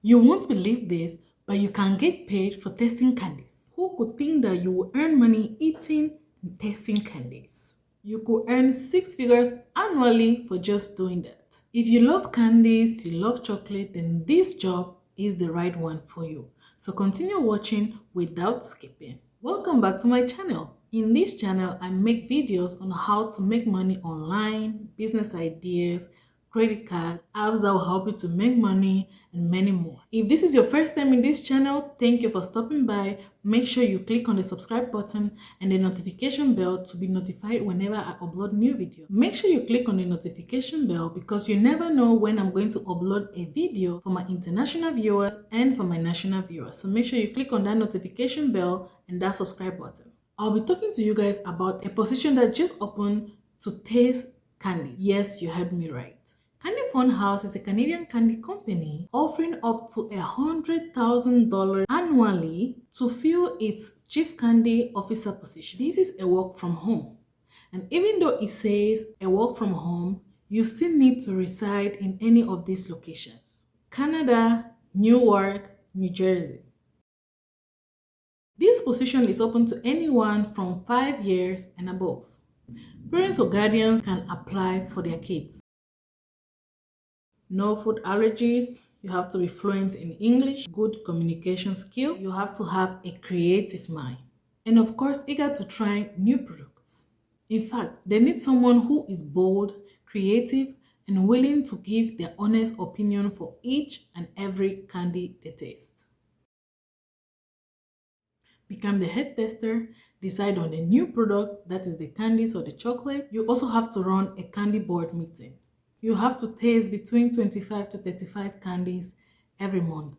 You won't believe this, but you can get paid for tasting candies. Who could think that you will earn money eating and tasting candies? You could earn six figures annually for just doing that. If you love candies, you love chocolate, then this job is the right one for you. So continue watching without skipping. Welcome back to my channel. In this channel, I make videos on how to make money online, business ideas, credit cards, apps that will help you to make money, and many more. If this is your first time in this channel, thank you for stopping by. Make sure you click on the subscribe button and the notification bell to be notified whenever I upload new videos. Make sure you click on the notification bell because you never know when I'm going to upload a video for my international viewers and for my national viewers. So make sure you click on that notification bell and that subscribe button. I'll be talking to you guys about a position that just opened to taste candies. Yes, you heard me right. Candy Fun House is a Canadian candy company offering up to $100,000 annually to fill its chief candy officer position. This is a work from home. And even though it says a work from home, you still need to reside in any of these locations: Canada, Newark, New Jersey. This position is open to anyone from 5 years and above. Parents or guardians can apply for their kids. No food allergies. You have to be fluent in English, good communication skill. You have to have a creative mind. And of course, eager to try new products. In fact, they need someone who is bold, creative, and willing to give their honest opinion for each and every candy they taste. Become the head tester, decide on the new product, that is the candies or the chocolate. You also have to run a candy board meeting. You have to taste between 25 to 35 candies every month.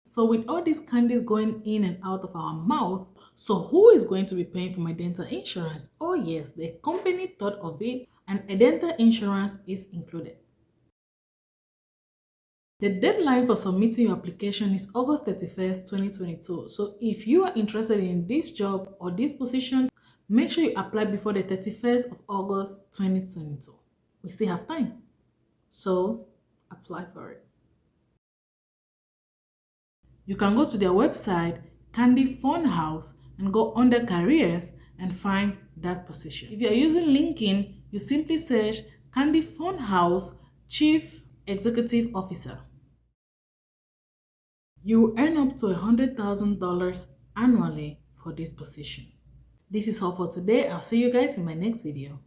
So with all these candies going in and out of our mouth, so who is going to be paying for my dental insurance? Oh yes, the company thought of it, and a dental insurance is included. The deadline for submitting your application is August 31st, 2022. So if you are interested in this job or this position, make sure you apply before the 31st of August, 2022. We still have time. So apply for it. You can go to their website, Candy Fun House, and go under careers and find that position. If you are using LinkedIn, you simply search Candy Fun House Chief Executive Officer. You will earn up to $100,000 annually for this position. This is all for today. I'll see you guys in my next video.